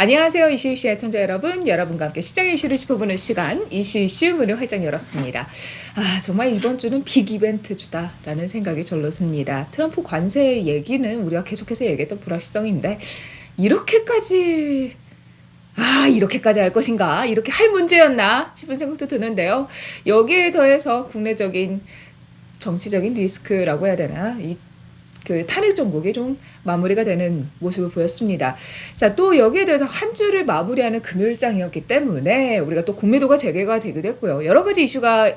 안녕하세요. 이슈이슈의 청자 여러분. 여러분과 함께 시장의 이슈를 짚어보는 시간 이슈이슈 문을 활짝 열었습니다. 정말 이번 주는 빅 이벤트 주다라는 생각이 절로 듭니다. 트럼프 관세 얘기는 우리가 계속해서 얘기했던 불확실성인데 이렇게까지 할 것인가? 이렇게 할 문제였나? 싶은 생각도 드는데요. 여기에 더해서 국내적인 정치적인 리스크라고 해야 되나? 그 탄핵 정국이 좀 마무리가 되는 모습을 보였습니다. 자, 또 여기에 대해서 한 주를 마무리하는 금요일장이었기 때문에 우리가 또 공매도가 재개가 되기도 했고요. 여러 가지 이슈가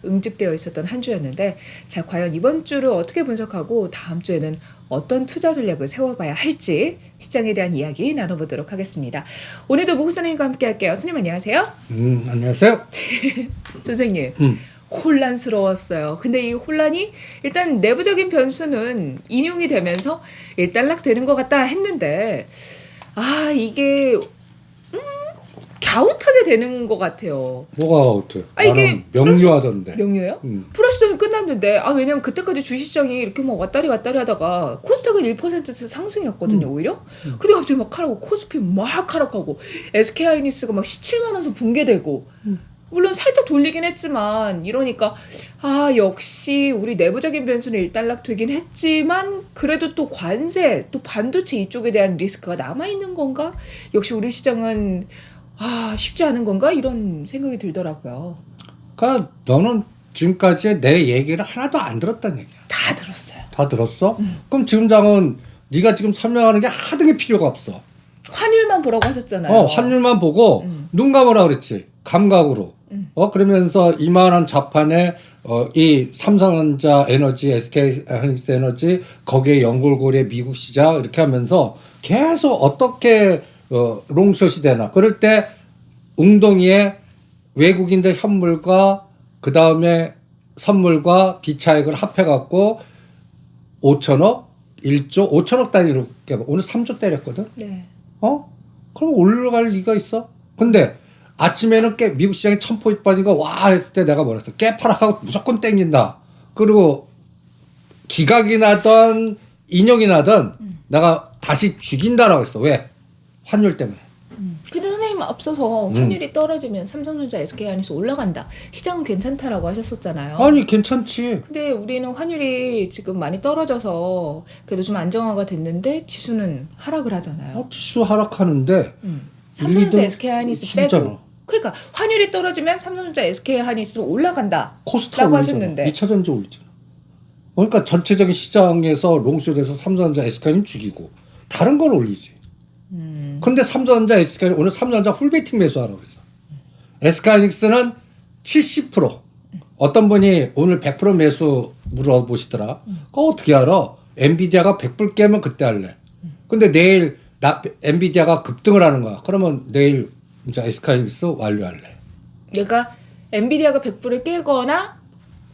응집되어 있었던 한 주였는데, 자, 과연 이번 주를 어떻게 분석하고 다음 주에는 어떤 투자 전략을 세워봐야 할지 시장에 대한 이야기 나눠보도록 하겠습니다. 오늘도 모 선생님과 함께 할게요. 선생님 안녕하세요. 안녕하세요. 선생님. 혼란스러웠어요. 근데 이 혼란이 일단 내부적인 변수는 인용이 되면서 일단락 되는 것 같다 했는데 이게 갸웃하게 되는 것 같아요. 뭐가 어때? 이게 명료하던데. 명료해요? 불확실성이 끝났는데 왜냐면 그때까지 주식시장이 이렇게 막 왔다리 하다가 코스닥은 1% 상승이었거든요. 오히려. 근데 갑자기 막 하락하고 코스피 막 하락하고 SK하이닉스가 막 17만 원 선 붕괴되고 물론 살짝 돌리긴 했지만 이러니까 역시 우리 내부적인 변수는 일단락 되긴 했지만 그래도 또 관세 또 반도체 이쪽에 대한 리스크가 남아있는 건가? 역시 우리 시장은 쉽지 않은 건가? 이런 생각이 들더라고요. 그러니까 너는 지금까지 내 얘기를 하나도 안 들었다는 얘기야. 다 들었어요. 다 들었어? 그럼 지금 장은 네가 지금 설명하는 게 하등의 필요가 없어. 환율만 보라고 하셨잖아요. 환율만 보고 눈 감으라 그랬지. 감각으로. 그러면서 이만한 자판에 이 삼성전자 에너지, SK하이닉스 에너지, 거기에 연골고리의 미국 시장 이렇게 하면서 계속 어떻게 롱숏이 되나. 그럴 때 웅덩이에 외국인들 현물과 그 다음에 선물과 비차익을 합해갖고 5천억, 1조, 5천억 단위로 오늘 3조 때렸거든. 네. 그럼 올라갈 리가 있어? 근데 아침에는 미국 시장이 1000포인트 빠진 거 와 했을 때 내가 뭐랬어? 깨파락하고 무조건 땡긴다. 그리고 기각이 나던 인용이 나던 내가 다시 죽인다라고 했어. 왜? 환율 때문에. 근데 선생님 앞서서 환율이 떨어지면 삼성전자, SK하이닉스 올라간다. 시장은 괜찮다라고 하셨었잖아요. 아니 괜찮지. 근데 우리는 환율이 지금 많이 떨어져서 그래도 좀 안정화가 됐는데 지수는 하락을 하잖아요. 지수 하락하는데 삼성전자, SK하이닉스 빼고. 지수잖아. 그러니까 환율이 떨어지면 삼성전자, SK하이닉스는 올라간다. 코스닥 하셨는데 2차전지 올리잖아. 그러니까 전체적인 시장에서 롱숏에서 삼성전자, SK하이닉스 죽이고 다른 걸 올리지. 근데 삼성전자, SK하이닉스 오늘 삼성전자 풀베이팅 매수하라고 했어. SK하이닉스는 70%. 어떤 분이 오늘 100% 매수 물어보시더라. 그거 어떻게 알아? 엔비디아가 100불 깨면 그때 할래. 근데 내일 엔비디아가 급등을 하는 거야. 그러면 내일 이제 SK하이닉스 완료할래. 얘가 엔비디아가 100불을 깨거나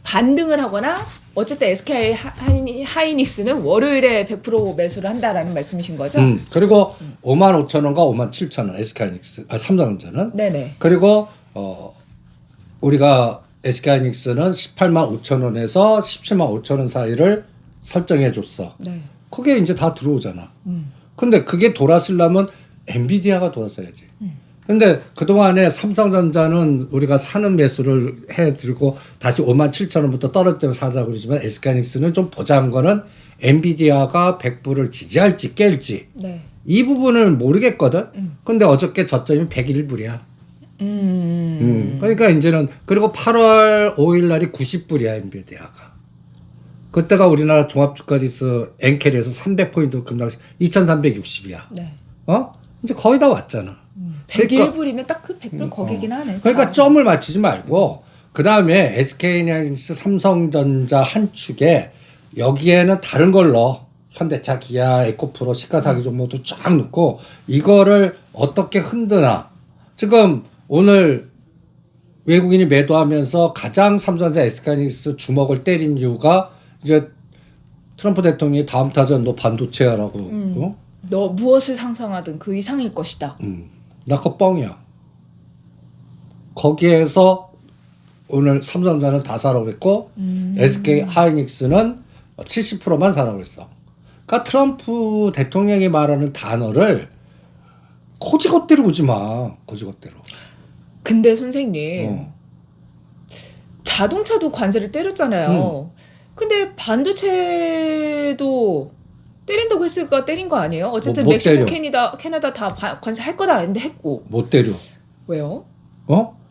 반등을 하거나 어쨌든 SK하이닉스는 월요일에 100% 매수를 한다라는 말씀이신 거죠? 그리고 55,000원과 57,000원 SK하이닉스, 삼성전자는. 네네. 그리고 우리가 SK하이닉스는 185,000원에서 175,000원 사이를 설정해 줬어. 네. 그게 이제 다 들어오잖아. 근데 그게 돌았으려면 엔비디아가 돌았어야지. 근데 그동안에 삼성전자는 우리가 사는 매수를 해드리고 다시 57,000원부터 떨어질 때면 사자 그러지만 SK하이닉스는 좀 보장한 거는 엔비디아가 100불을 지지할지 깰지 네. 이 부분을 모르겠거든. 근데 어저께 저점이 101불이야. 그러니까 이제는 그리고 8월 5일 날이 90불이야 엔비디아가. 그때가 우리나라 종합주가지수 엔캐리에서 300포인트 급락 2,360이야. 네. 이제 거의 다 왔잖아. 101불이면 딱 그 100불 거기긴 하네. 그러니까 점을 맞추지 말고 그 다음에 SK하이닉스, 삼성전자 한 축에 여기에는 다른 걸로 현대차, 기아, 에코프로, 시가사기 종목도 쫙 넣고 이거를 어떻게 흔드나. 지금 오늘 외국인이 매도하면서 가장 삼성전자, SK하이닉스 주먹을 때린 이유가 이제 트럼프 대통령이 다음 타전 너 반도체라고. 너 무엇을 상상하든 그 이상일 것이다. 나 그거 뻥이야. 거기에서 오늘 삼성전자는 다 사라고 그랬고 SK하이닉스는 70%만 사라고 그랬어. 그러니까 트럼프 대통령이 말하는 단어를 거지것대로 오지 마. 거지것대로. 근데 선생님 어. 자동차도 관세를 때렸잖아요. 근데 반도체도 때린다고 했으니까 때린 거 아니에요? 어쨌든 못 멕시코, 때려. 캐나다 다 관세 할 거다 했는데 했고. 못 때려. 왜요? 어?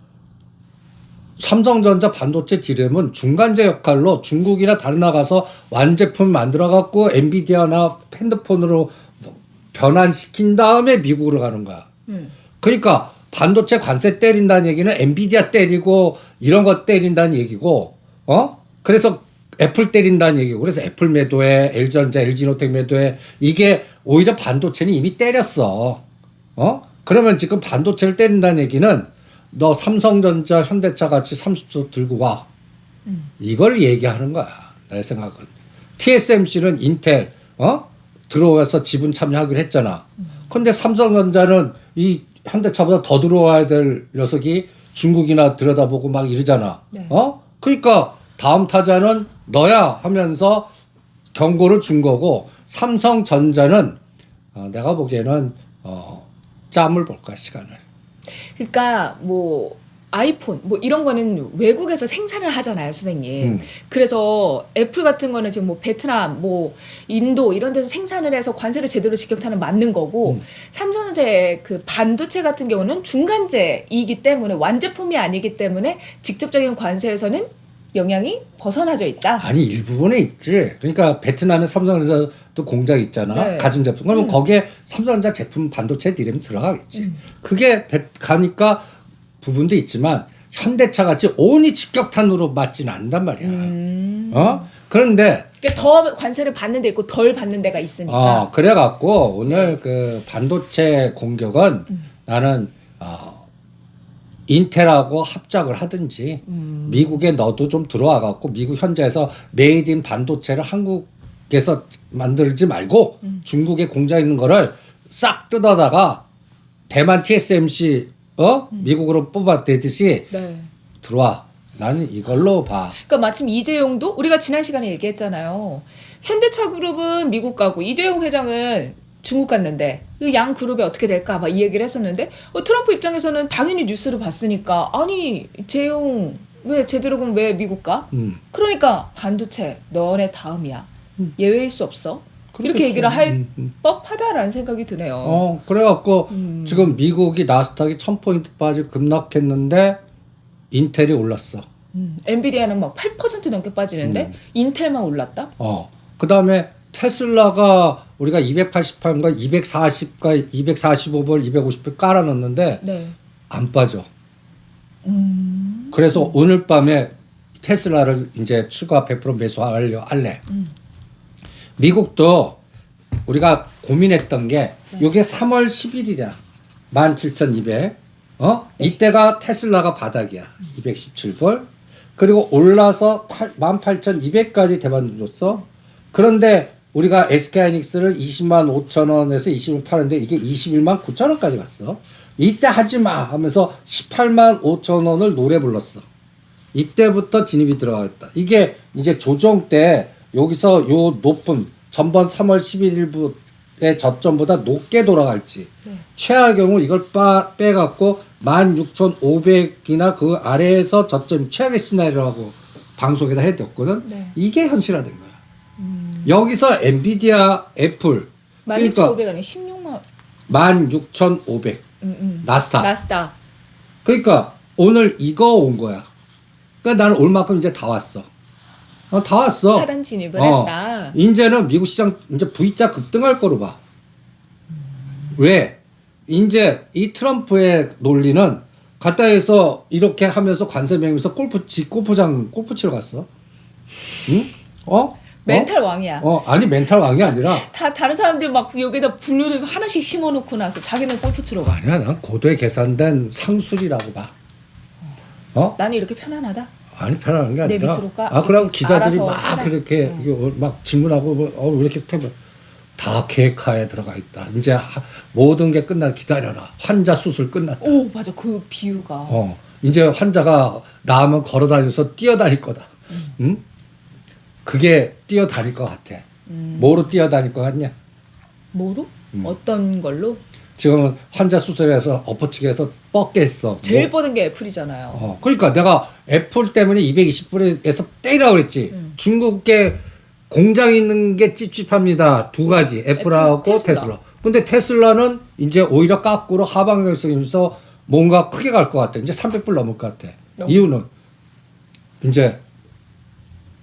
삼성전자 반도체 디램은 중간재 역할로 중국이나 다른 나가서 완제품 만들어 갖고 엔비디아나 핸드폰으로 변환시킨 다음에 미국으로 가는 거야. 그러니까 반도체 관세 때린다는 얘기는 엔비디아 때리고 이런 거 때린다는 얘기고, 그래서 애플 때린다는 얘기고, 그래서 애플 매도해, LG전자, LG노텍 매도해. 이게 오히려 반도체는 이미 때렸어. 그러면 지금 반도체를 때린다는 얘기는 너 삼성전자, 현대차 같이 30조 들고 와. 이걸 얘기하는 거야. 내 생각은. TSMC는 인텔, 들어와서 지분 참여하기로 했잖아. 근데 삼성전자는 이 현대차보다 더 들어와야 될 녀석이 중국이나 들여다보고 막 이러잖아. 네. 그러니까 다음 타자는 너야 하면서 경고를 준 거고, 삼성전자는 내가 보기에는 짬을 볼 거야, 시간을. 그러니까 뭐 아이폰 뭐 이런 거는 외국에서 생산을 하잖아요, 선생님. 그래서 애플 같은 거는 지금 뭐 베트남, 뭐 인도 이런 데서 생산을 해서 관세를 제대로 직격탄은 맞는 거고, 삼성전자의 그 반도체 같은 경우는 중간재이기 때문에 완제품이 아니기 때문에 직접적인 관세에서는 영향이 벗어나져 있다. 아니, 일부분에 있지. 그러니까 베트남에 삼성전자도 공장 있잖아. 네. 가진 제품. 그러면 거기에 삼성전자 제품 반도체 디램이 들어가겠지. 그게 가니까 부분도 있지만 현대차 같이 온이 직격탄으로 맞지는 않단 말이야. 그런데 그러니까 더 관세를 받는 데 있고 덜 받는 데가 있으니까. 그래갖고 오늘 그 반도체 공격은 나는 인텔하고 합작을 하든지 미국에 너도 좀 들어와갖고 미국 현지에서 메이드 인 반도체를 한국에서 만들지 말고 중국에 공장 있는 거를 싹 뜯어다가 대만 TSMC 미국으로 뽑아대듯이 네. 들어와. 나는 이걸로 봐. 그러니까 마침 이재용도 우리가 지난 시간에 얘기했잖아요. 현대차 그룹은 미국 가고 이재용 회장은 중국 갔는데 그 양 그룹이 어떻게 될까 막 이 얘기를 했었는데 트럼프 입장에서는 당연히 뉴스를 봤으니까 아니 재용 왜 제대로 그럼 왜 미국 가? 그러니까 반도체 너네 다음이야. 예외일 수 없어. 이렇게 그렇겠죠. 얘기를 할 법하다라는 생각이 드네요. 그래갖고 지금 미국이 나스닥이 1000포인트 빠지고 급락했는데 인텔이 올랐어. 엔비디아는 막 8% 넘게 빠지는데 인텔만 올랐다? 그 다음에 테슬라가 우리가 288인가 240가 245불 250불 깔아놨는데 네. 안 빠져. 그래서 오늘 밤에 테슬라를 이제 추가 100% 매수하려 할래. 미국도 우리가 고민했던 게 이게 3월 10일이야. 17,200. 이때가 테슬라가 바닥이야. 217불. 그리고 올라서 18,200까지 대반 줬어. 그런데 우리가 SK하이닉스를 20만 5천 원에서 20을 파는데 이게 21만 9천 원까지 갔어. 이때 하지 마 하면서 18만 5천 원을 노래 불렀어. 이때부터 진입이 들어갔다. 이게 이제 조정 때 여기서 요 높은 전번 3월 11일부의 저점보다 높게 돌아갈지 최하 경우 이걸 빼갖고 16,500이나 그 아래에서 저점 최악의 시나리오라고 방송에다 해뒀거든. 네. 이게 현실화된 거야. 여기서 엔비디아, 애플 12,500 아니 16만 16,500 나스닥. 나스닥. 그러니까 오늘 이거 온 거야. 그러니까 나는 올만큼 이제 다 왔어. 다 왔어. 하단 진입을 했다. 이제는 미국 시장 이제 V자 급등할 거로 봐. 왜? 이제 이 트럼프의 논리는 갔다 해서 이렇게 하면서 관세 매기면서 골프장 골프 치러 갔어. 응? 멘탈 왕이야. 아니 멘탈 왕이 아니라 다른 사람들 막 여기다 블루를 하나씩 심어놓고 나서 자기는 골프 치러 가. 아니야. 난 고도에 계산된 상술이라고 봐. 나는 이렇게 편안하다. 아니 편안한 게 내 아니라 밑으로 까? 그럼 기자들이 알아서 막 해라. 그렇게 막 질문하고 왜 이렇게 다 계획하에 들어가 있다. 이제 모든 게 끝나 기다려라. 환자 수술 끝났다. 오 맞아 그 비유가. 이제 환자가 나으면 걸어다니면서 뛰어다닐 거다. 응? 그게 뛰어다닐 것 같아. 뭐로 뛰어다닐 것 같냐? 뭐로? 어떤 걸로? 지금은 환자 수술해서 엎어치기해서 뻗겠어. 제일 뭐. 뻗은 게 애플이잖아요. 그러니까 내가 애플 때문에 220불에서 떼라고 그랬지. 중국에 공장 있는 게 찝찝합니다. 두 가지. 애플하고 테슬라. 테슬라. 근데 테슬라는 이제 오히려 거꾸로 하방열성이면서 뭔가 크게 갈 것 같아. 이제 300불 넘을 것 같아. 이유는 이제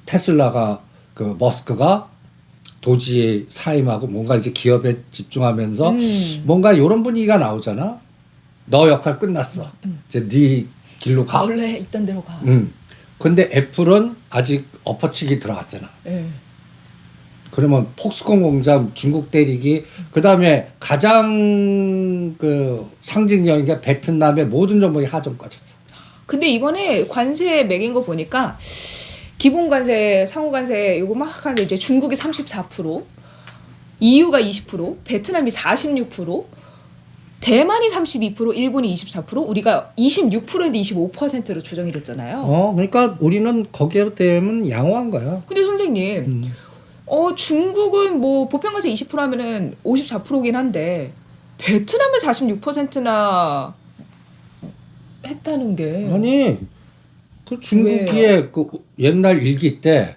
테슬라가 그 머스크가 도지에 사임하고 뭔가 이제 기업에 집중하면서 뭔가 이런 분위기가 나오잖아. 너 역할 끝났어. 이제 네 길로 가. 원래 있던 대로 가. 근데 애플은 아직 엎어치기 들어갔잖아. 예. 그러면 폭스콘 공장 중국 대리기 그다음에 가장 그 상징적인 게 베트남의 모든 종목이 하점 꺼졌어. 근데 이번에 관세 매긴 거 보니까 기본 관세, 상호 관세 요거 막 하는데 이제 중국이 34%, EU가 20%, 베트남이 46%, 대만이 32%, 일본이 24%, 우리가 26%인데 25%로 조정이 됐잖아요. 그러니까 우리는 거기에 대면 양호한 거야. 근데 선생님, 중국은 뭐 보편관세 20% 하면은 54%긴 한데 베트남은 46%나 했다는 게 아니 그 중국의 그 옛날 일기 때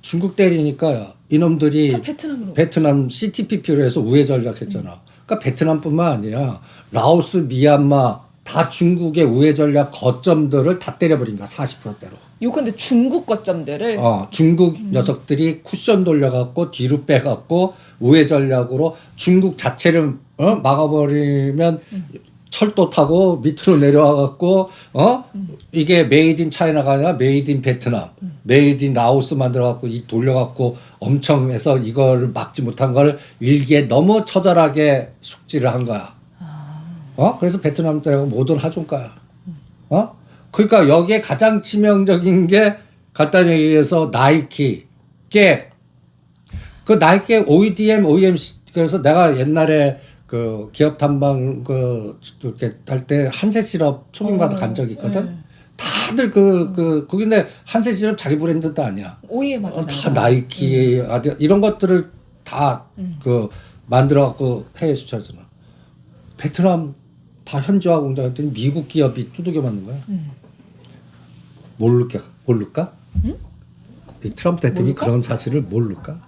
중국 때리니까 이놈들이 다 베트남으로 베트남 CTPP로 해서 우회 전략했잖아. 그러니까 베트남뿐만 아니라 라오스, 미얀마 다 중국의 우회 전략 거점들을 다 때려버린 거야. 40%대로. 요건데 중국 거점들을 중국 녀석들이 쿠션 돌려갖고 뒤로 빼갖고 우회 전략으로 중국 자체를 막아버리면 철도 타고 밑으로 내려와갖고 이게 메이드 인 차이나가 아니라 메이드 인 베트남, 메이드 인 라오스 만들어갖고 이 돌려갖고 엄청 해서 이걸 막지 못한 걸 일기에 너무 처절하게 숙지를 한 거야. 그래서 베트남 때하고 모든 하중가야. 그러니까 여기에 가장 치명적인 게 간단히 얘기해서 나이키, 갭. 그 나이키 OEM, 그래서 내가 옛날에 그 기업 탐방 이렇게 할 때 한세 시럽 초빙받아 간 적이 있거든. 다들 근데 한세 시럽 자기 브랜드도 아니야. OEM 하잖아요. 다 나이키, 이런 것들을 다 만들어 갖고 해외 수출하잖아. 베트남 다 현지화 공장했더니 미국 기업이 두들겨 맞는 거야. 모를까? 이 트럼프 대통령이 모를까? 그런 사실을 모를까?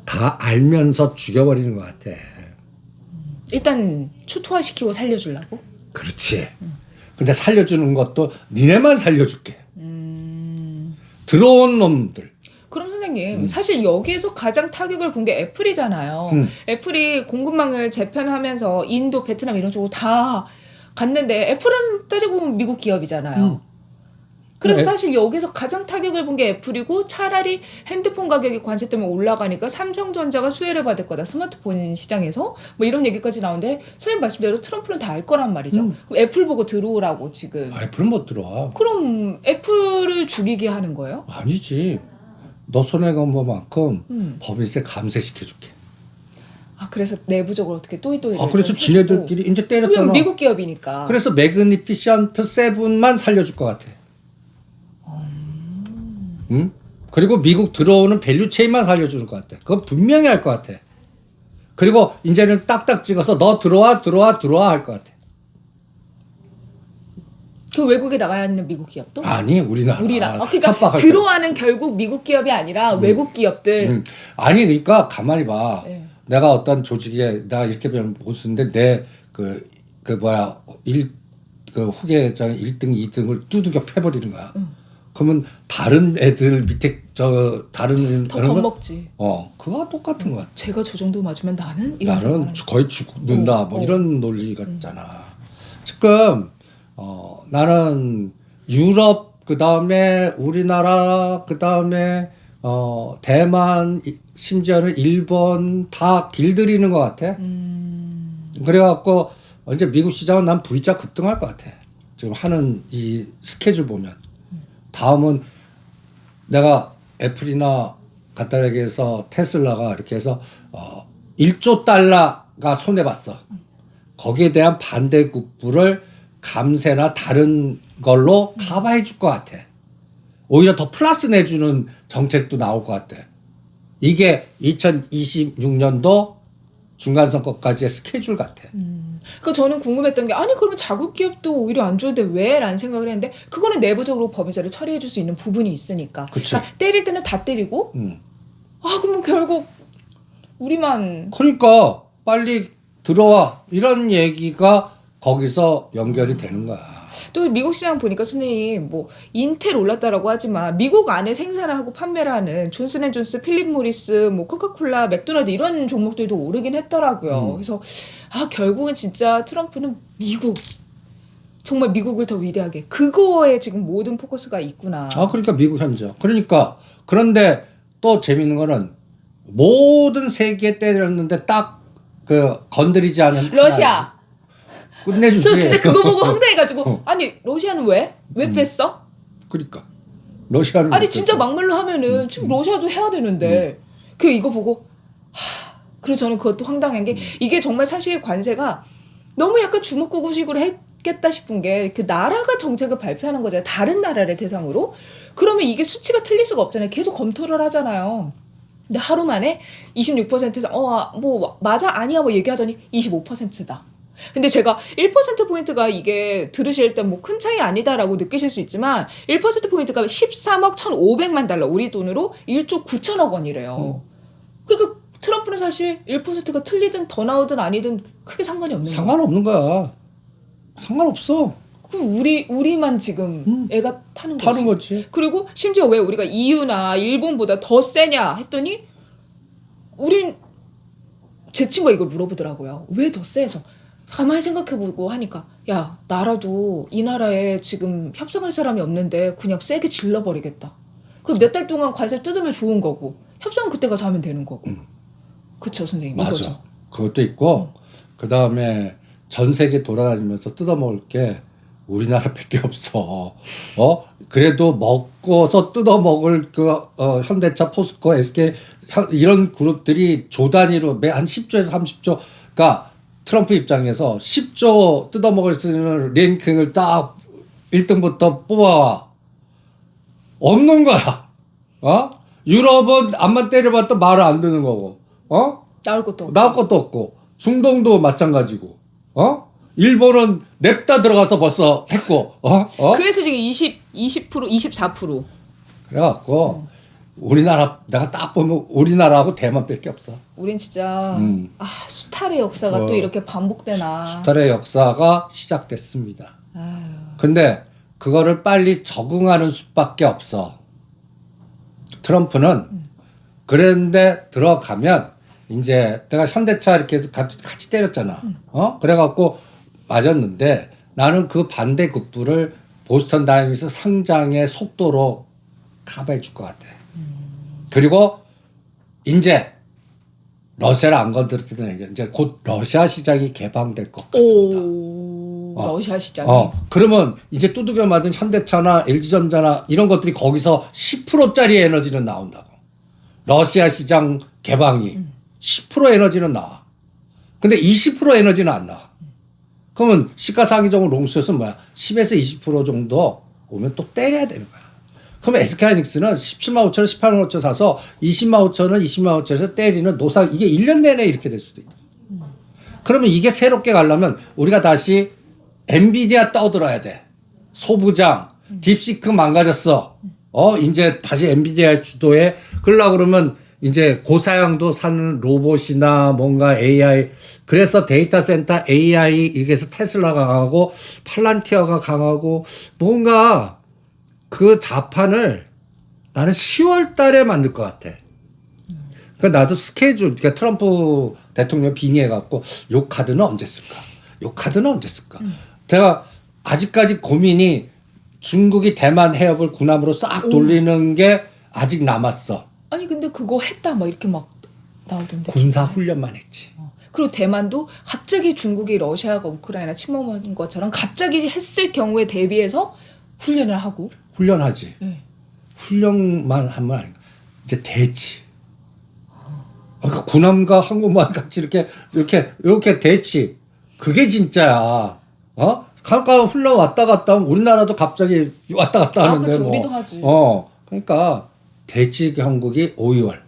다 알면서 죽여버리는 것 같아. 일단 초토화시키고 살려주려고. 그렇지. 근데 살려주는 것도 니네만 살려줄게. 들어온 놈들. 그럼 선생님 사실 여기에서 가장 타격을 본 게 애플이잖아요. 애플이 공급망을 재편하면서 인도, 베트남 이런 쪽으로 다 갔는데 애플은 따지고 보면 미국 기업이잖아요. 그래서 사실 여기서 가장 타격을 본 게 애플이고 차라리 핸드폰 가격이 관세 때문에 올라가니까 삼성전자가 수혜를 받을 거다. 스마트폰 시장에서 뭐 이런 얘기까지 나오는데 선생님 말씀대로 트럼프는 다 알 거란 말이죠. 그럼 애플 보고 들어오라고 지금. 애플은 못 들어와. 그럼 애플을 죽이게 하는 거예요? 아니지. 너 손해본 것만큼 법인세 감세시켜줄게. 그래서 내부적으로 어떻게 또이또이. 그래서 지네들끼리 이제 때렸잖아. 미국 기업이니까. 그래서 매그니피션트 7만 살려줄 것 같아. 그리고 미국 들어오는 밸류 체인만 살려주는 것 같아. 그건 분명히 할 것 같아. 그리고 이제는 딱딱 찍어서 너 들어와 할 것 같아. 그 외국에 나가야 하는 미국 기업도? 아니 우리나라. 그러니까 협박할 들어와는 결국 미국 기업이 아니라 외국 기업들. 아니 그러니까 가만히 봐. 네. 내가 어떤 조직에 내가 이렇게 못 쓰는데 내 후계자 1등, 2등을 두들겨 패버리는 거야. 그러면 다른 애들 밑에 다른 더 겁먹지. 그거 똑같은 거야. 제가 저 정도 맞으면 나는 이런 나는 생각을 거의 죽는다. 이런 논리 같잖아. 지금 나는 유럽 그다음에 우리나라 그다음에 대만 심지어는 일본 다 길들이는 것 같아. 그래갖고 이제 미국 시장은 난 V자 급등할 것 같아. 지금 하는 이 스케줄 보면. 다음은 내가 애플이나 간단하게 해서 테슬라가 이렇게 해서 1조 달러가 손해봤어. 거기에 대한 반대급부를 감세나 다른 걸로 커버해 줄 것 같아. 오히려 더 플러스 내주는 정책도 나올 것 같아. 이게 2026년도 중간 선거까지의 스케줄 같아. 그 저는 궁금했던 게 아니 그러면 자국 기업도 오히려 안 좋은데 왜? 라는 생각을 했는데 그거는 내부적으로 법인세를 처리해 줄 수 있는 부분이 있으니까. 그치. 그러니까 때릴 때는 다 때리고 아 그러면 결국 우리만 그러니까 빨리 들어와 이런 얘기가 거기서 연결이 되는 거야. 또 미국 시장 보니까 선생님 뭐 인텔 올랐다라고 하지만 미국 안에 생산을 하고 판매를 하는 존슨앤존스, 필립 모리스, 뭐 코카콜라, 맥도날드 이런 종목들도 오르긴 했더라고요. 그래서 아 결국은 진짜 트럼프는 미국 정말 미국을 더 위대하게 그거에 지금 모든 포커스가 있구나. 아 그러니까 미국 현지요. 그러니까 그런데 또 재밌는 거는 모든 세계에 때렸는데 딱 그 건드리지 않은 러시아. 끝내주지. 저 진짜 그거 보고 황당해가지고 아니 러시아는 왜 뺐어? 그러니까 러시아는 아니 진짜 막말로 하면은 지금 러시아도 해야 되는데 그 이거 보고 그래서 저는 그것도 황당한 게 이게 정말 사실 관세가 너무 약간 주먹구구식으로 했겠다 싶은 게 그 나라가 정책을 발표하는 거잖아요. 다른 나라를 대상으로. 그러면 이게 수치가 틀릴 수가 없잖아요. 계속 검토를 하잖아요. 근데 하루 만에 26%에서 뭐 맞아 아니야 뭐 얘기하더니 25%다. 근데 제가 1%포인트가 이게 들으실 때 뭐 큰 차이 아니다라고 느끼실 수 있지만 1%포인트가 13억 1,500만 달러 우리 돈으로 1조 9천억 원이래요. 그러니까 트럼프는 사실 1%가 틀리든 더 나오든 아니든 크게 상관이 없는 거예요. 상관없는 거야. 상관없어. 그럼 우리만 지금 애가 타는 거지. 타는 거지. 그리고 심지어 왜 우리가 EU나 일본보다 더 세냐 했더니 우린 제 친구가 이걸 물어보더라고요. 왜 더 세서? 가만히 생각해보고 하니까 야 나라도 이 나라에 지금 협상할 사람이 없는데 그냥 세게 질러버리겠다. 그럼 몇 달 동안 관세 뜯으면 좋은 거고 협상은 그때 가서 하면 되는 거고. 그쵸 선생님. 맞아. 이거죠. 그것도 있고 그 다음에 전 세계 돌아다니면서 뜯어먹을 게 우리나라밖에 없어. 그래도 먹고서 뜯어먹을 현대차, 포스코, SK 이런 그룹들이 조 단위로 매 한 10조에서 30조. 그러니까 트럼프 입장에서 10조 뜯어먹을 수 있는 랭킹을 딱 1등부터 뽑아와. 없는 거야. 유럽은 앞만 때려봤다 말을 안 듣는 거고. 나올 것도 없고. 나올 것도 없고. 중동도 마찬가지고. 일본은 냅다 들어가서 벌써 했고. 그래서 지금 20%, 24%. 그래갖고 우리나라 내가 딱 보면 우리나라하고 대만밖에 없어. 우린 진짜 수탈의 역사가 또 이렇게 반복되나. 수탈의 역사가 시작됐습니다. 아유. 근데 그거를 빨리 적응하는 수밖에 없어. 트럼프는 그런데 들어가면 이제 내가 현대차 이렇게 같이 때렸잖아. 그래갖고 맞았는데 나는 그 반대 급부를 보스턴 다이내믹스 상장의 속도로 커버해 줄 것 같아. 그리고 이제 러시아를 안 건드렸던 이제 곧 러시아 시장이 개방될 것 같습니다. 러시아 시장이. 그러면 이제 두들겨 맞은 현대차나 LG전자나 이런 것들이 거기서 10%짜리 에너지는 나온다고. 러시아 시장 개방이 10% 에너지는 나와. 근데 20% 에너지는 안 나와. 그러면 시가상위적으로 롱숏은 뭐야? 10에서 20% 정도 오면 또 때려야 되는 거야. 그러면 SK하이닉스는 17만 5천 원, 18만 5천 원 사서 20만 5천 원, 20만 5천 원에서 때리는 노상 이게 1년 내내 이렇게 될 수도 있다. 그러면 이게 새롭게 가려면 우리가 다시 엔비디아 떠들어야 돼. 소부장, 딥시크 망가졌어. 이제 다시 엔비디아 주도에 그러려고 그러면 이제 고사양도 사는 로봇이나 뭔가 AI 그래서 데이터 센터 AI 이렇게 해서 테슬라가 강하고 팔란티어가 강하고 뭔가 그 자판을 나는 10월 달에 만들 것 같아. 그러니까 나도 스케줄 그러니까 트럼프 대통령 빙의해갖고 요 카드는 언제 쓸까? 요 카드는 언제 쓸까? 제가 아직까지 고민이 중국이 대만 해협을 군함으로 싹 돌리는 게 아직 남았어. 아니 근데 그거 했다 막 이렇게 막 나오던데. 군사 훈련만 했지. 그리고 대만도 갑자기 중국이 러시아가 우크라이나 침범한 것처럼 갑자기 했을 경우에 대비해서 훈련을 하고. 훈련하지. 네. 훈련만 하면 아닌가. 이제 대치. 그러니까 군함과 항공모함 같이 이렇게 대치. 그게 진짜야. 잠깐 훈련 왔다 갔다 하면 우리나라도 갑자기 왔다 갔다 하는데 그치, 뭐. 우리도 하지. 그러니까 대치 형국이 5.2월.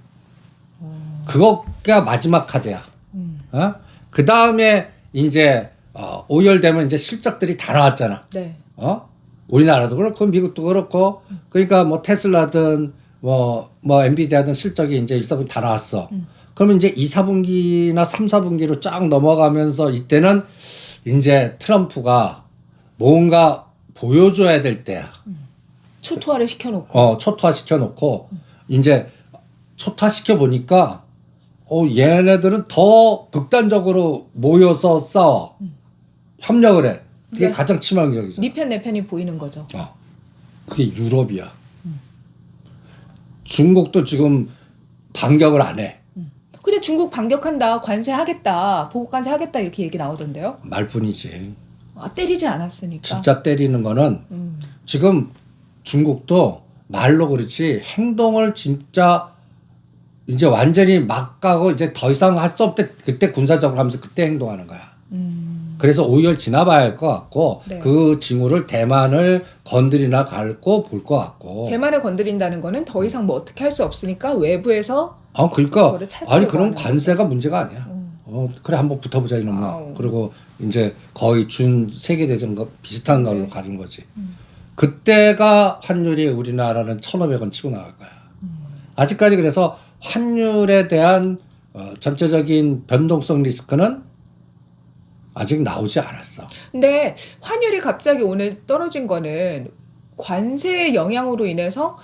그거가 마지막 카드야. 그 다음에 이제 5월 되면 이제 실적들이 다 나왔잖아. 네. 우리나라도 그렇고 미국도 그렇고 그러니까 뭐 테슬라든 뭐 엔비디아든 실적이 이제 1, 4분기 다 나왔어. 그러면 이제 2, 4분기나 3, 4분기로 쫙 넘어가면서 이때는 이제 트럼프가 뭔가 보여줘야 될 때야. 초토화를 시켜놓고. 초토화 시켜놓고 이제 초토화 시켜보니까 얘네들은 더 극단적으로 모여서 싸워. 협력을 해. 그게 네. 가장 치명적이죠. 네 편 내 편이 보이는 거죠. 그게 유럽이야. 중국도 지금 반격을 안 해. 근데 중국 반격한다, 관세하겠다, 보복 관세하겠다 이렇게 얘기 나오던데요. 말뿐이지. 때리지 않았으니까. 진짜 때리는 거는 음. 지금 중국도 말로 그렇지 행동을 진짜 이제 완전히 막 가고 이제 더 이상 할 수 없대. 그때 군사적으로 하면서 그때 행동하는 거야. 그래서 5월 지나봐야 할 것 같고 네. 그 징후를 대만을 건드리나 갈고 볼 것 같고. 대만을 건드린다는 거는 더 이상 뭐 어떻게 할 수 없으니까 외부에서 그러니까 그거를 찾으려고 아니 그럼 하는 관세가 문제가 아니야. 그래 한번 붙어보자 이놈아. 아우. 그리고 이제 거의 준 세계대전과 비슷한 걸로 가는 거지. 그때가 환율이 우리나라는 1,500원 치고 나갈 거야. 아직까지 그래서 환율에 대한 전체적인 변동성 리스크는 아직 나오지 않았어. 근데 환율이 갑자기 오늘 떨어진 거는 관세의 영향으로 인해서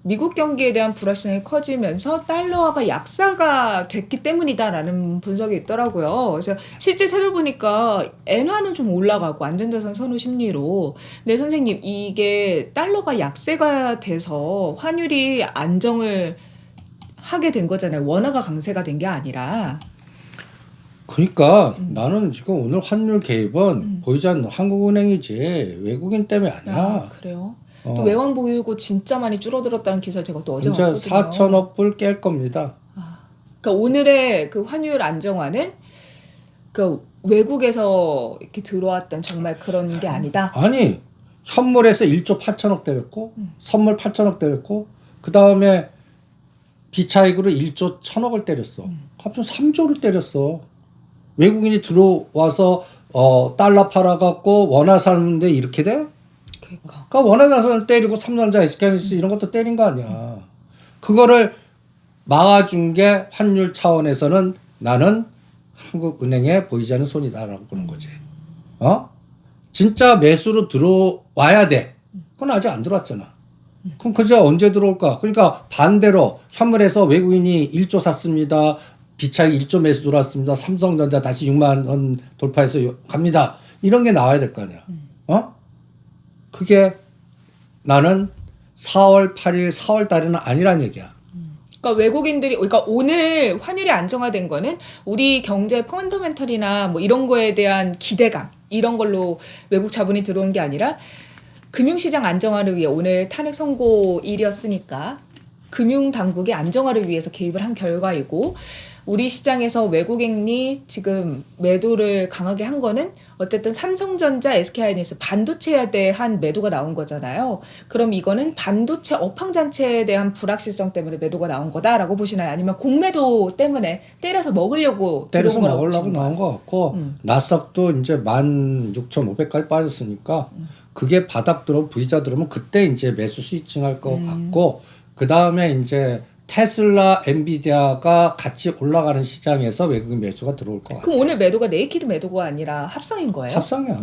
미국 경기에 대한 불확실성이 커지면서 달러화가 약세가 됐기 때문이다라는 분석이 있더라고요. 그래서 실제 찾아보니까 엔화는 좀 올라가고 안전자산 선호 심리로. 근데 선생님 이게 달러가 약세가 돼서 환율이 안정을 하게 된 거잖아요. 원화가 강세가 된 게 아니라. 그러니까 나는 지금 오늘 환율 개입은 보이지 않는 한국은행이지 외국인 때문에 아니야. 그래요? 또 외환 보유고 진짜 많이 줄어들었다는 기사를 제가 또 어제 이제 봤거든요. 4천억 불 깰 겁니다. 그러니까 오늘의 그 환율 안정화는 그 외국에서 이렇게 들어왔던 정말 그런 게 아니다. 아니 현물에서 1조 8천억 때렸고 선물 8천억 때렸고 그 다음에 비차익으로 1조 1천억을 때렸어. 합쳐 3조를 때렸어. 외국인이 들어와서 달러 팔아갖고 원화 사는데 이렇게 돼? 그러니까 원화 자산을 때리고 삼성전자, SK하이닉스 이런 것도 때린 거 아니야. 그거를 막아준 게 환율 차원에서는 나는 한국은행에 보이지 않는 손이다라고 보는 거지. 진짜 매수로 들어와야 돼. 그건 아직 안 들어왔잖아. 그럼 그제 언제 들어올까? 그러니까 반대로 현물에서 외국인이 1조 샀습니다. 비차익 1조 매수 들어왔습니다. 삼성전자 다시 6만 원 돌파해서 갑니다. 이런 게 나와야 될 거 아니야. 그게 나는 4월 8일, 4월 달에는 아니란 얘기야. 그러니까 외국인들이, 그러니까 오늘 환율이 안정화된 거는 우리 경제 펀더멘털이나 뭐 이런 거에 대한 기대감, 이런 걸로 외국 자본이 들어온 게 아니라 금융시장 안정화를 위해 오늘 탄핵 선고일이었으니까 금융당국의 안정화를 위해서 개입을 한 결과이고, 우리 시장에서 외국인이 지금 매도를 강하게 한 거는 어쨌든 삼성전자, SK하이닉스 반도체에 대한 매도가 나온 거잖아요. 그럼 이거는 반도체 업황장치에 대한 불확실성 때문에 매도가 나온 거다라고 보시나요? 아니면 공매도 때문에 때려서 먹으려고 때려서 들어온 거라고 먹으려고 보시는 나온 거예요? 것 같고 나스닥도 이제 16,500까지 빠졌으니까 그게 바닥 들어오면 V자 들어오면 그때 이제 매수 스위칭할 것 같고, 그 다음에 이제 테슬라, 엔비디아가 같이 올라가는 시장에서 외국인 매수가 들어올 것 같아요. 그럼 오늘 매도가 네이키드 매도가 아니라 합성인 거예요? 합성이야.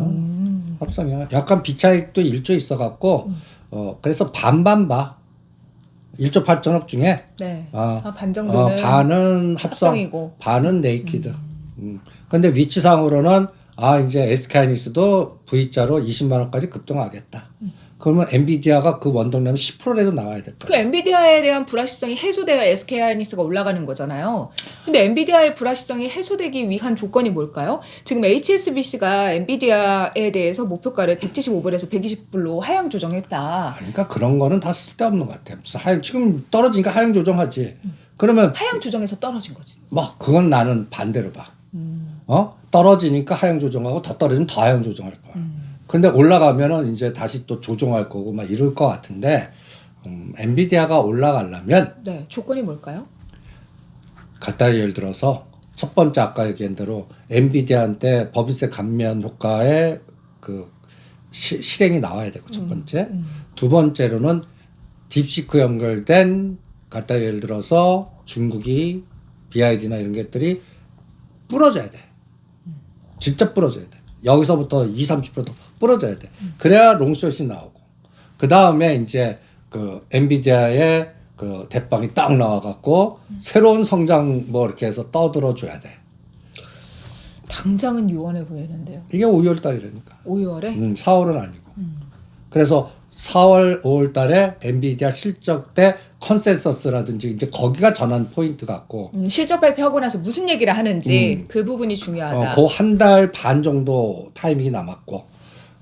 합성이야. 약간 비차익도 1조 있어갖고 그래서 반반 봐. 1조 8천억 중에 네. 반 반 정도는 반은 합성, 합성이고. 반은 네이키드. 근데 위치상으로는 이제 SK하이닉스도 V자로 20만 원까지 급등하겠다. 그러면 엔비디아가 그 원동력은 10%라도 나와야 될 그 거야. 엔비디아에 대한 불확실성이 해소돼야 SK하이닉스가 올라가는 거잖아요. 근데 엔비디아의 불확실성이 해소되기 위한 조건이 뭘까요? 지금 HSBC가 엔비디아에 대해서 목표가를 175불에서 120불로 하향 조정했다. 그러니까 그런 거는 다 쓸데없는 것 같아. 지금 떨어지니까 하향 조정하지. 그러면 하향 조정해서 떨어진 거지. 그건 나는 반대로 봐. 떨어지니까 하향 조정하고 더 떨어지면 더 하향 조정할 거야. 근데 올라가면은 이제 다시 또 조정할 거고 막 이럴 것 같은데, 엔비디아가 올라가려면 네, 조건이 뭘까요? 갖다 예를 들어서 첫 번째 아까 얘기한 대로 엔비디아한테 법인세 감면 효과의 그 실행이 나와야 되고 첫 번째. 두 번째로는 딥시크 연결된 갖다 예를 들어서 중국이 BID나 이런 것들이 부러져야 돼. 진짜 부러져야 돼. 여기서부터 20-30%더 부러져야 돼. 그래야 롱숏이 나오고. 그 다음에 이제 그 엔비디아의 그 대빵이 딱 나와갖고 새로운 성장 뭐 이렇게 해서 떠들어 줘야 돼. 당장은 요원해 보이는데요. 이게 5월 달이라니까. 5월에? 4월은 아니고. 그래서 4월, 5월 달에 엔비디아 실적 때 컨센서스라든지 이제 거기가 전환 포인트 같고. 실적 발표하고 나서 무슨 얘기를 하는지 그 부분이 중요하다. 그 한 달 반 정도 타이밍이 남았고.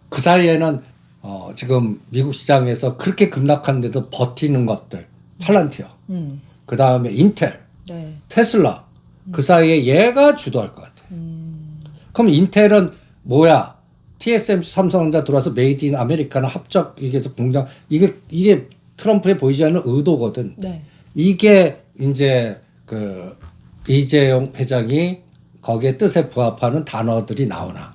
그 사이에는 지금 미국 시장에서 그렇게 급락하는데도 버티는 것들. 팔란티어. 그 다음에 인텔. 네. 테슬라. 그 사이에 얘가 주도할 것 같아. 그럼 인텔은 뭐야? TSMC 삼성전자 들어와서 메이드 인 아메리카나 합작 이게 공장 이게 트럼프에 보이지 않는 의도거든. 네. 이게 이제 그 이재용 회장이 거기에 뜻에 부합하는 단어들이 나오나.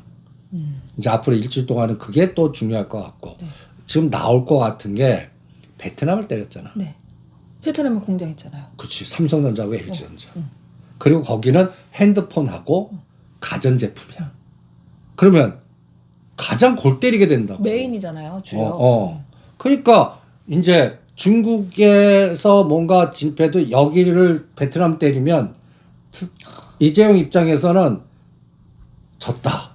이제 앞으로 일주일 동안은 그게 또 중요할 것 같고. 네. 지금 나올 것 같은 게 베트남을 때렸잖아. 네. 베트남에 공장 있잖아요. 그렇지. 삼성전자하고 LG전자. 그리고 거기는 핸드폰하고 가전제품이야. 그러면 가장 골 때리게 된다고. 메인이잖아요, 주요. 그러니까 이제 중국에서 뭔가 진패도 여기를 베트남 때리면 이재용 입장에서는 졌다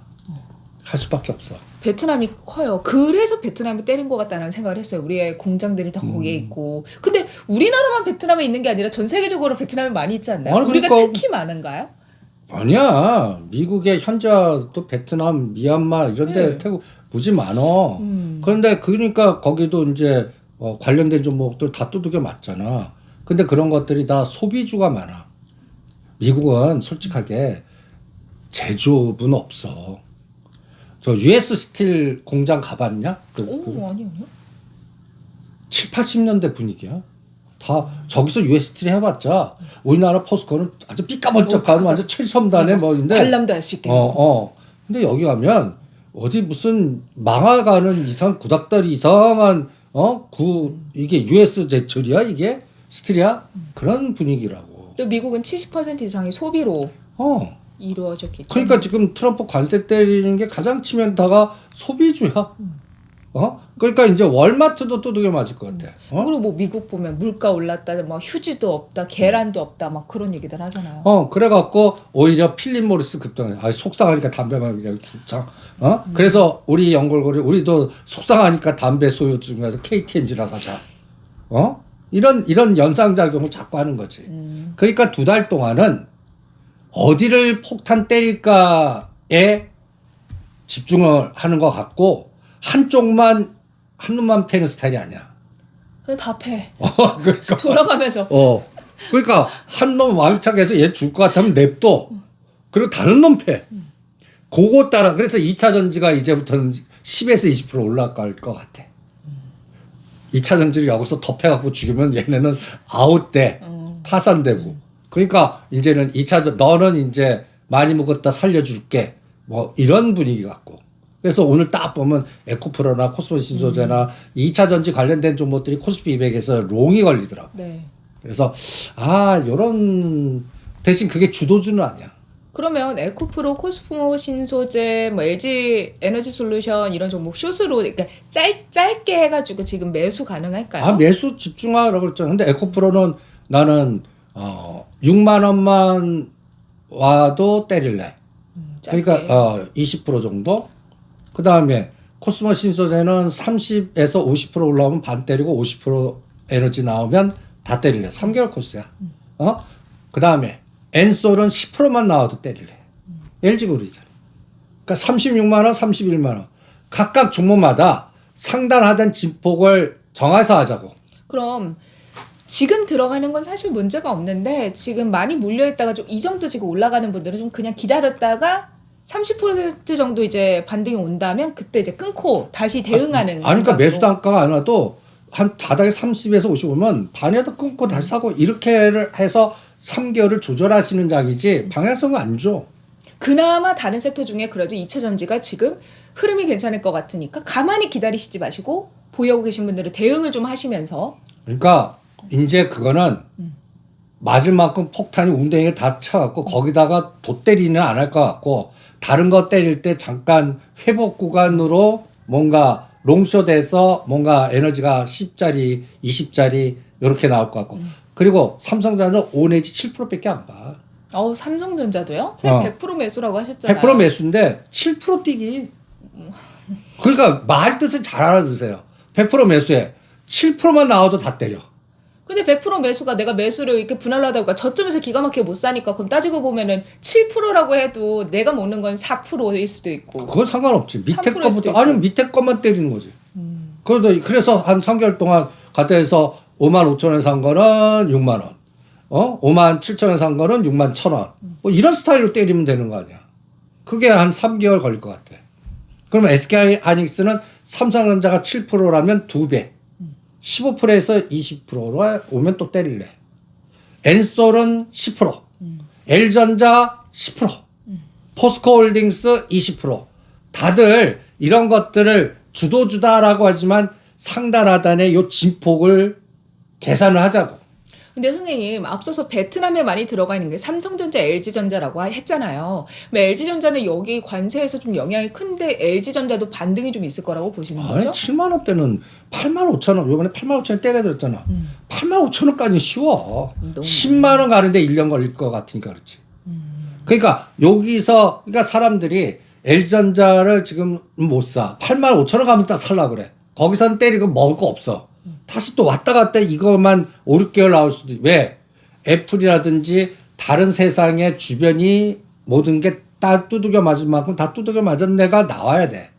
할 수밖에 없어. 베트남이 커요. 그래서 베트남을 때린 것 같다는 생각을 했어요. 우리의 공장들이 다 거기에 있고. 근데 우리나라만 베트남에 있는 게 아니라 전 세계적으로 베트남이 많이 있지 않나요? 아니, 우리가 그러니까 특히 많은가요? 아니야. 미국의 현지화도 베트남, 미얀마 이런 데 네. 태국 무지 많어. 그런데 그러니까 거기도 이제 관련된 종목들 다 두들겨 맞잖아. 근데 그런 것들이 다 소비주가 많아. 미국은 솔직하게 제조업은 없어. 저 US 스틸 공장 가봤냐? 아니요. 7, 80년대 분위기야. 다 저기서 US 스틸 해봤자 우리나라 포스코는 아주 삐까번쩍한 완전 최첨단의 뭐인데 관람도 할 수 있게. 근데 여기 가면 어디 무슨 망아가는 이상 구닥다리 이상한 이게 US 제철이야 이게 스틸이야 그런 분위기라고. 또 미국은 70% 이상이 소비로 이루어졌기 때문에. 그러니까 지금 트럼프 관세 때리는 게 가장 치명타가 소비주야. 그러니까 이제 월마트도 두들겨 맞을 것 같아. 그리고 뭐 미국 보면 물가 올랐다, 막 휴지도 없다, 계란도 없다, 막 그런 얘기들 하잖아요. 그래갖고 오히려 필립 모리스 급등해. 속상하니까 담배만 그냥 죽자. 그래서 우리 연골고리 우리도 속상하니까 담배 소유 중에서 KT&G나 사자. 이런 연상작용을 자꾸 하는 거지. 그러니까 2달 동안은 어디를 폭탄 때릴까에 집중을 하는 것 같고 한쪽만 한눈만 패는 스타일이 아니야. 근데 다 패. 그러니까 돌아가면서. 그러니까 한 놈 왕창해서 얘 줄 것 같으면 냅둬. 그리고 다른 놈 패. 그거 따라 그래서 2차 전지가 이제부터는 10에서 20% 올라갈 것 같아. 2차 전지를 여기서 덮여갖고 죽이면 얘네는 아웃돼. 파산되고. 그러니까 이제는 2차 너는 이제 많이 먹었다 살려줄게. 뭐 이런 분위기 같고. 그래서 오늘 딱 보면 에코프로나 코스모 신소재나 2차 전지 관련된 종목들이 코스피 200에서 롱이 걸리더라고. 네. 그래서 요런 대신 그게 주도주는 아니야. 그러면 에코프로, 코스모 신소재, 뭐 LG 에너지 솔루션 이런 종목 숏으로 그러니까 짧게 해가지고 지금 매수 가능할까요? 매수 집중하라고 그랬잖아. 근데 에코프로는 나는 6만 원만 와도 때릴래. 그러니까 20% 정도. 그 다음에 코스모 신소재는 30에서 50% 올라오면 반 때리고 50% 에너지 나오면 다 때릴래. 3개월 코스야. 그 다음에 엔솔은 10%만 나와도 때릴래. LG그룹이잖아. 그러니까 36만 원, 31만 원. 각각 종목마다 상단하단 진폭을 정해서 하자고. 그럼 지금 들어가는 건 사실 문제가 없는데 지금 많이 물려있다가 좀 이 정도 지금 올라가는 분들은 좀 그냥 기다렸다가 30% 정도 이제 반등이 온다면 그때 이제 끊고 다시 대응하는. 그러니까 매수 단가가 안 와도 한 바닥에 30에서 50 오면 반이라도 끊고 다시 사고 이렇게 해서 3개월을 조절하시는 장이지 방향성은 안 줘. 그나마 다른 섹터 중에 그래도 2차 전지가 지금 흐름이 괜찮을 것 같으니까 가만히 기다리시지 마시고 보유하고 계신 분들은 대응을 좀 하시면서 그러니까 이제 그거는 맞을 만큼 폭탄이 웅덩이에 다 쳐갖고 거기다가 돛때리는 안 할 것 같고 다른 거 때릴 때 잠깐 회복 구간으로 뭔가 롱숏 돼서 뭔가 에너지가 10짜리, 20짜리 이렇게 나올 것 같고 그리고 삼성전자는 5 내지 7%밖에 안 봐. 삼성전자도요? 선생님 100% 매수라고 하셨잖아요. 100% 매수인데 7% 뛰기. 그러니까 말 뜻을 잘 알아두세요. 100% 매수해. 7%만 나와도 다 때려. 근데 100% 매수가 내가 매수를 이렇게 분할하다 보니까 저점에서 기가 막히게 못 사니까 그럼 따지고 보면은 7%라고 해도 내가 먹는 건 4%일 수도 있고. 그건 상관없지. 밑에 3%일 수도 거부터 있고. 아니면 밑에 것만 때리는 거지. 그래서 한 3개월 동안 갔다 해서 5만 5천 원 산 거는 6만 원. 5만 7천 원 산 거는 6만 1천 원. 뭐 이런 스타일로 때리면 되는 거 아니야. 그게 한 3개월 걸릴 것 같아. 그러면 SK 하이닉스는 삼성전자가 7%라면 2배. 15%에서 20%로 오면 또 때릴래. 엔솔은 10%. L전자 10%. 포스코홀딩스 20%. 다들 이런 것들을 주도주다라고 하지만 상단 하단의 요 진폭을 계산을 하자고. 근데 선생님 앞서서 베트남에 많이 들어가 있는 게 삼성전자, LG전자라고 했잖아요. LG전자는 여기 관세에서 좀 영향이 큰데 LG전자도 반등이 좀 있을 거라고 보시는 아니 거죠? 7만 원대는 8만 5천 원. 요번에 8만 5천 원 때려들었잖아. 8만 5천 원까지는 쉬워. 너무 10만 원 가는데 1년 걸릴 것 같으니까 그렇지. 그러니까 여기서 그러니까 사람들이 LG전자를 지금 못 사. 8만 5천 원 가면 딱 살라 그래. 거기서는 때리고 먹을 거 없어. 다시 또 왔다 갔다 이것만 5, 6개월 나올 수도 있고. 왜? 애플이라든지 다른 세상의 주변이 모든 게 다 두들겨 맞을 만큼 다 두들겨 맞은 애가 나와야 돼.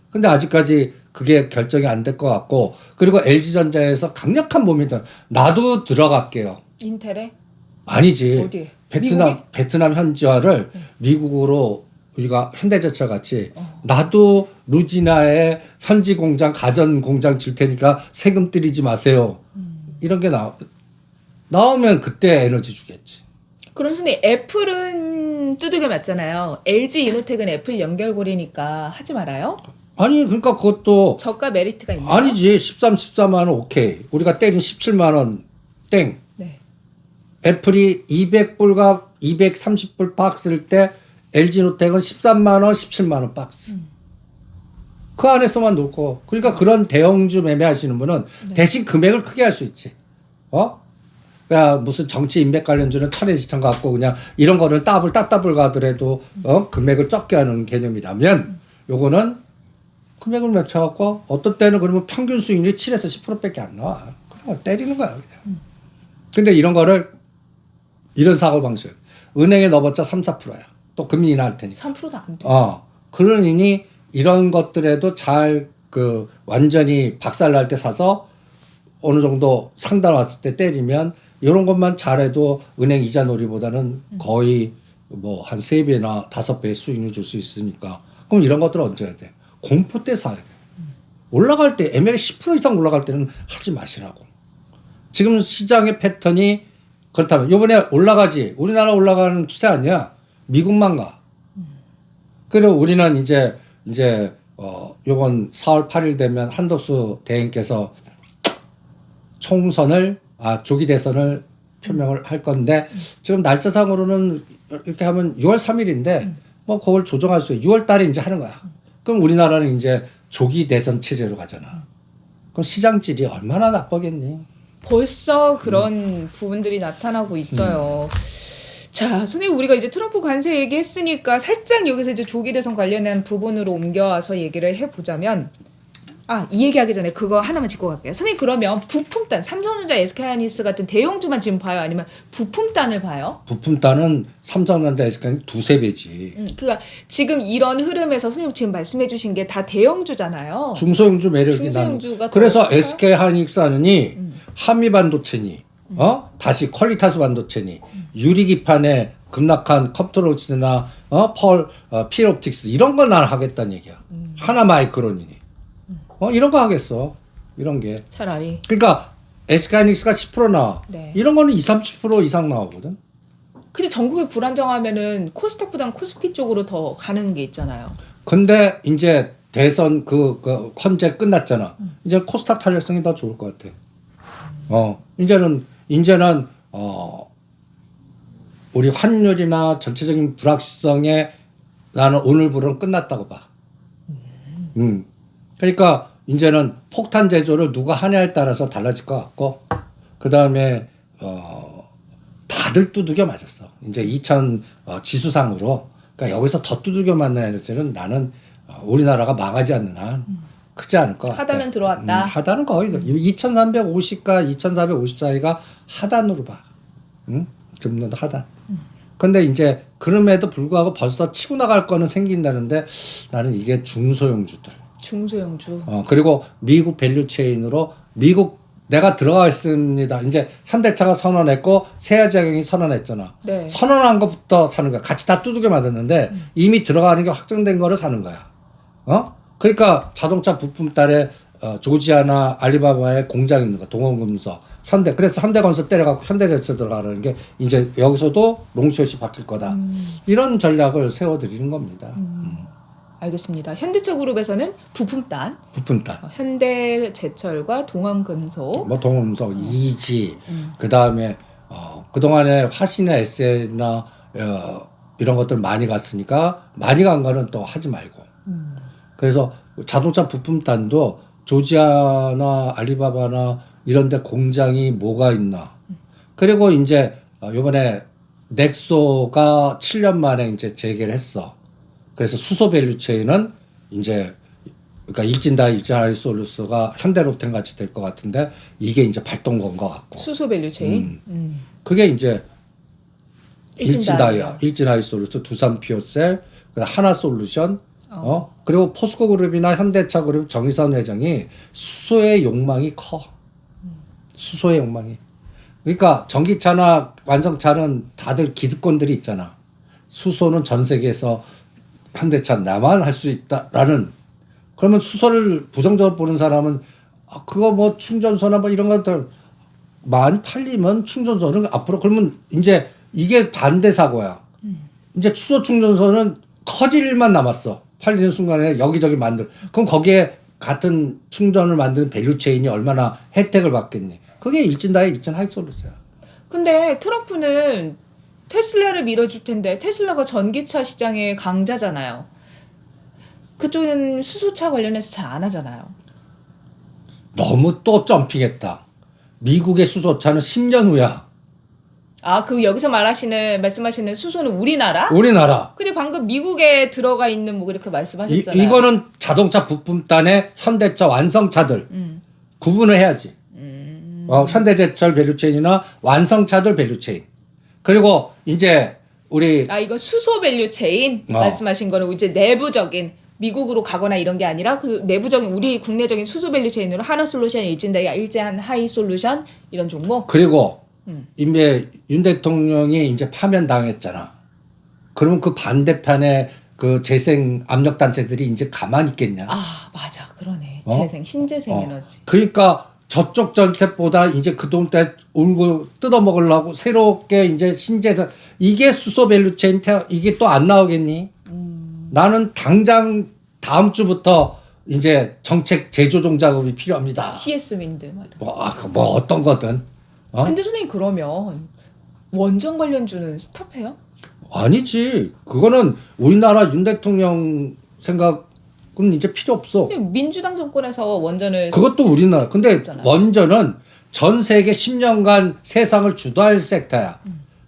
근데 아직까지 그게 결정이 안 될 것 같고 그리고 LG전자에서 강력한 모멘텀 나도 들어갈게요. 인텔에? 아니지. 어디에? 베트남 현지화를 미국으로 우리가 현대제철 같이 나도 루지나에 현지 공장 가전 공장 질 테니까 세금 들이지 마세요. 이런 게 나오면 그때 에너지 주겠지. 그럼 선생님 애플은 두들겨 맞잖아요. LG 이노텍은 애플 연결고리니까 하지 말아요? 아니 그러니까 그것도 저가 메리트가 있나요? 아니지. 14만 원 오케이. 우리가 때린 17만 원 땡. 네. 애플이 200불과 230불 박스일 때 LG노텍은 13만 원, 17만 원 박스. 그 안에서만 놓고 그러니까 그런 대형주 매매하시는 분은 대신 금액을 크게 할 수 있지. 그러니까 무슨 정치 인맥 관련주는 차례시장 갖고 그냥 이런 거는 따블 가더라도 금액을 적게 하는 개념이라면 요거는 금액을 맞춰갖고 어떤 때는 그러면 평균 수익률이 7에서 10%밖에 안 나와. 그런 거 때리는 거야 그냥. 근데 이런 거를 이런 사고방식 은행에 넣어봤자 3, 4%야. 또 금리 인하할 테니까. 3%도 안 돼. 그러니 이런 것들에도 잘 완전히 박살날 때 사서 어느 정도 상단 왔을 때 때리면 이런 것만 잘해도 은행 이자 놀이보다는 거의 뭐 한 3배나 5배의 수익률 줄 수 있으니까 그럼 이런 것들은 언제 해야 돼? 공포 때 사야 돼. 올라갈 때 애매하게 10% 이상 올라갈 때는 하지 마시라고. 지금 시장의 패턴이 그렇다면 이번에 올라가지 우리나라 올라가는 추세 아니야. 미국만 가. 그리고 우리는 이제 요번 4월 8일 되면 한덕수 대행께서 조기 대선을 표명을 할 건데 지금 날짜상으로는 이렇게 하면 6월 3일인데 뭐 그걸 조정할 수 있어요. 6월 달에 이제 하는 거야. 그럼 우리나라는 이제 조기 대선 체제로 가잖아. 그럼 시장질이 얼마나 나쁘겠니? 벌써 그런 부분들이 나타나고 있어요. 자, 선생님 우리가 이제 트럼프 관세 얘기했으니까 살짝 여기서 이제 조기 대선 관련한 부분으로 옮겨와서 얘기를 해보자면 이 얘기하기 전에 그거 하나만 짚고 갈게요. 선생님 그러면 부품단, 삼성전자, SK하이닉스 같은 대형주만 지금 봐요? 아니면 부품단을 봐요? 부품단은 삼성전자 SK는 2~3배지. 그러니까 지금 이런 흐름에서 선생님 지금 말씀해 주신 게 다 대형주잖아요. 중소형주 매력이 중소형주가 그래서 더 SK하이닉스 하느니 한미반도체니 다시 퀄리타스 반도체니 유리기판에 급락한 컴퓨터로치나 필옵틱스 이런 거 난 하겠다는 얘기야. 하나 마이크론이니. 이런 거 하겠어. 이런 게. 차라리. 그러니까 SK하이닉스가 10% 나와. 네. 이런 거는 20~30% 이상 나오거든. 근데 전국이 불안정하면은 코스닥보단 코스피 쪽으로 더 가는 게 있잖아요. 근데 이제 대선 그 헌재 끝났잖아. 이제 코스닥 탄력성이 더 좋을 것 같아. 이제는 우리 환율이나 전체적인 불확실성에 나는 오늘부로는 끝났다고 봐. 그러니까 이제는 폭탄 제조를 누가 하냐에 따라서 달라질 것 같고, 그 다음에 다들 두들겨 맞았어. 이제 2000 지수상으로. 그러니까 여기서 더 두들겨 맞는 애들은 나는 우리나라가 망하지 않는 한 크지 않을 것 같아. 하단은 들어왔다. 하단은 거의 2350과 2450 사이가 하단으로 봐. 금년도 하단. 근데 이제 그럼에도 불구하고 벌써 치고 나갈 거는 생긴다는데 나는 이게 중소형주들. 중소형주. 그리고 미국 밸류 체인으로 미국 내가 들어가 있습니다. 이제 현대차가 선언했고 세아제약이 선언했잖아. 네. 선언한 것부터 사는 거야. 같이 다 두들겨 맞았는데 이미 들어가는 게 확정된 거를 사는 거야. 그러니까 자동차 부품달에 조지아나 알리바바에 공장 있는 거, 동원금속, 현대. 그래서 현대건설 때려갖고 현대제철 들어가는 게 이제 여기서도 롱숏이 바뀔 거다. 이런 전략을 세워드리는 겁니다. 알겠습니다. 현대차 그룹에서는 부품단, 현대제철과 동원금속, 뭐 동원금속, 이지, 그 다음에 그동안에 화신이나 SL이나 이런 것들 많이 갔으니까 많이 간 거는 또 하지 말고. 그래서 자동차 부품단도 조지아나 알리바바나 이런 데 공장이 뭐가 있나. 그리고 이제 요번에 넥소가 7년 만에 이제 재개를 했어. 그래서 수소 밸류 체인은 이제 그러니까 일진다이솔루스가 현대로템 같이 될 것 같은데 이게 이제 발동건 것 같고. 수소 밸류 체인. 그게 이제 일진다이아. 일진다이솔루스, 두산피오셀, 하나솔루션, 그리고 포스코 그룹이나 현대차 그룹 정의선 회장이 수소의 욕망이 커. 수소의 욕망이. 그러니까 전기차나 완성차는 다들 기득권들이 있잖아. 수소는 전 세계에서 현대차 나만 할 수 있다라는. 그러면 수소를 부정적으로 보는 사람은 그거 뭐 충전소나 뭐 이런 것들 많이 팔리면 충전소는 앞으로 그러면 이제 이게 반대 사고야. 이제 수소 충전소는 커질 일만 남았어. 팔리는 순간에 여기저기 그럼 거기에 같은 충전을 만드는 밸류 체인이 얼마나 혜택을 받겠니? 그게 일진다의 일진 하이솔루스야. 근데 트럼프는 테슬라를 밀어줄 텐데 테슬라가 전기차 시장의 강자잖아요. 그쪽은 수소차 관련해서 잘 안 하잖아요. 너무 또 점핑했다. 미국의 수소차는 10년 후야. 그 여기서 말씀하시는 수소는 우리나라? 우리나라. 근데 방금 미국에 들어가 있는 뭐 그렇게 말씀하셨잖아요. 이거는 자동차 부품단의 현대차 완성차들 구분을 해야지. 현대제철 밸류체인이나 완성차들 밸류체인. 그리고 이제 우리 이거 수소 밸류 체인 말씀하신 거는 이제 내부적인 미국으로 가거나 이런 게 아니라 그 내부적인 우리 국내적인 수소 밸류 체인으로 하나솔루션, 일진다이아, 일제한 하이솔루션 이런 종목. 그리고 이제 윤 대통령이 이제 파면 당했잖아. 그러면 그 반대편에 그 재생 압력 단체들이 이제 가만히 있겠냐? 맞아, 그러네. 재생, 신재생 에너지. 그러니까 저쪽 전택보다 이제 그 돈 때 울고 뜯어먹으려고 새롭게 이제 신재생 이게 수소 밸류체인 이게 또 안 나오겠니? 나는 당장 다음 주부터 이제 정책 제조종 작업이 필요합니다. CS 윈드 말이야. 뭐 어떤 거든. 근데 선생님 그러면 원전 관련주는 스탑해요? 아니지. 그거는 우리나라 윤 대통령 생각은 이제 필요 없어. 근데 민주당 정권에서 원전을 그것도 우리나라. 근데 했잖아요. 원전은 전 세계 10년간 세상을 주도할 섹터야.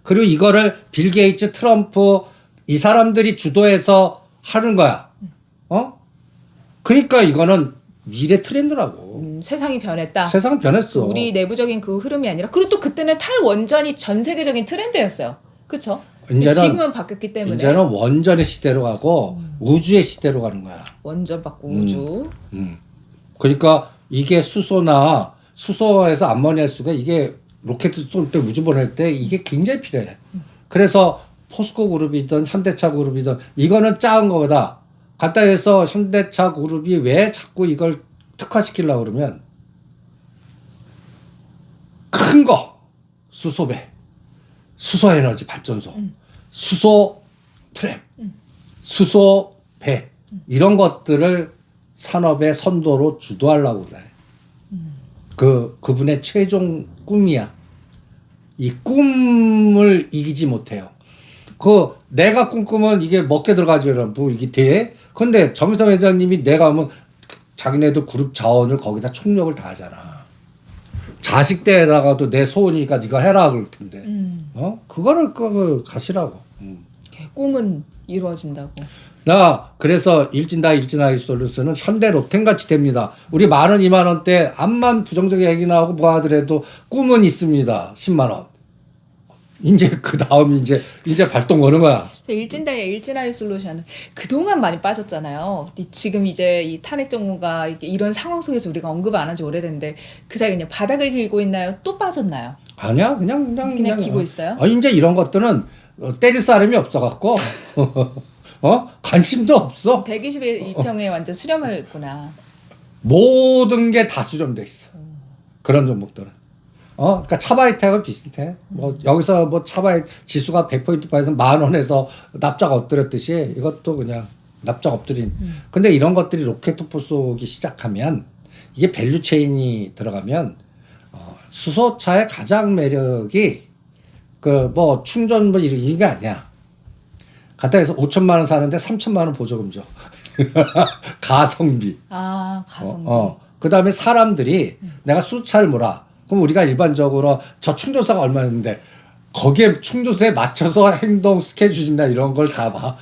그리고 이거를 빌 게이츠, 트럼프 이 사람들이 주도해서 하는 거야. 그러니까 이거는 미래 트렌드라고. 세상이 변했다. 세상은 변했어. 우리 내부적인 그 흐름이 아니라 그리고 또 그때는 탈원전이 전 세계적인 트렌드였어요. 그렇죠? 지금은 바뀌었기 때문에 이제는 원전의 시대로 가고 우주의 시대로 가는 거야. 원전 받고 우주. 그러니까 이게 수소에서 암모니아수가 이게 로켓 쏠 때 우주 보낼 때 이게 굉장히 필요해. 그래서 포스코 그룹이든 현대차 그룹이든 이거는 작은 거보다 갖다 해서 현대차 그룹이 왜 자꾸 이걸 특화시키려고 그러면 큰 거 수소배 수소에너지 발전소, 수소 트램, 수소 배 이런 것들을 산업의 선도로 주도하려고 그래. 그분의 최종 꿈이야. 이 꿈을 이기지 못해요. 내가 꿈꾸면 이게 먹게 들어가죠, 여러분. 이게 돼? 근데 정의선 회장님이 내가 하면 자기네도 그룹 자원을 거기다 총력을 다하잖아. 자식 때에다가도 내 소원이니까 네가 해라 그럴 텐데. 그거를 가시라고. 꿈은 이루어진다고. 나 그래서 일진하이솔루션은 현대 롯텐같이 됩니다. 우리 10,000원, 20,000원대 암만 부정적인 얘기 나오고 뭐 하더라도 꿈은 있습니다. 10만 원. 이제 그 다음 이제 발동 거는 거야. 일진하이 솔루션은 그동안 많이 빠졌잖아요. 지금 이제 이 탄핵 정부가 이런 상황 속에서 우리가 언급을 안 한 지 오래됐는데 그 사이 그냥 바닥을 길고 있나요? 또 빠졌나요? 아니야, 그냥 기고 있어요? 이제 이런 것들은 때릴 사람이 없어갖고 관심도 없어. 122평에 완전 수렴했구나. 모든 게 다 수렴돼 있어. 그런 종목들은. 그러니까 차바이트하고 비슷해. 뭐 여기서 뭐 차바이 지수가 100포인트 빠지면 10,000원에서 납작 엎드렸듯이 이것도 그냥 납작 엎드린. 근데 이런 것들이 로켓 포쏘기 시작하면 이게 밸류 체인이 들어가면 수소차의 가장 매력이 그 뭐 충전 뭐 이게 아니야. 갖다 해서 5천만 원 사는데 3천만 원 보조금 줘. 가성비. 가성비. 그 다음에 사람들이 내가 수차를 몰아. 그럼 우리가 일반적으로 저 충전사가 얼마였는데 거기에 충전소에 맞춰서 행동 스케줄이나 이런 걸 잡아.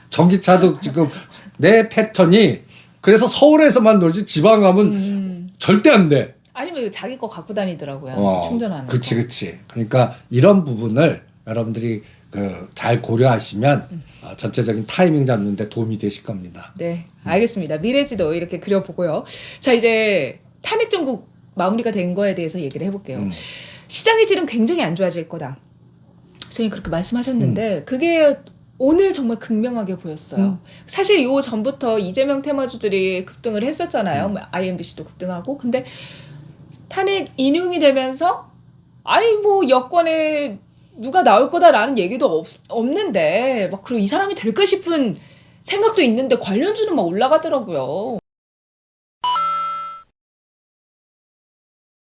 전기차도 지금 내 패턴이 그래서 서울에서만 놀지 지방 가면 절대 안 돼. 아니면 자기 거 갖고 다니더라고요. 충전하는 거. 그치. 그러니까 이런 부분을 여러분들이 잘 고려하시면 전체적인 타이밍 잡는 데 도움이 되실 겁니다. 네, 알겠습니다. 미래지도 이렇게 그려보고요. 자, 이제 탄핵 정국 마무리가 된 거에 대해서 얘기를 해볼게요. 시장의 질은 굉장히 안 좋아질 거다. 선생님 그렇게 말씀하셨는데 그게 오늘 정말 극명하게 보였어요. 사실 요 전부터 이재명 테마주들이 급등을 했었잖아요. 뭐 IMBC도 급등하고. 근데 탄핵 인용이 되면서 아니 뭐 여권에 누가 나올 거다라는 얘기도 없는데 막 그리고 이 사람이 될까 싶은 생각도 있는데 관련주는 막 올라가더라고요.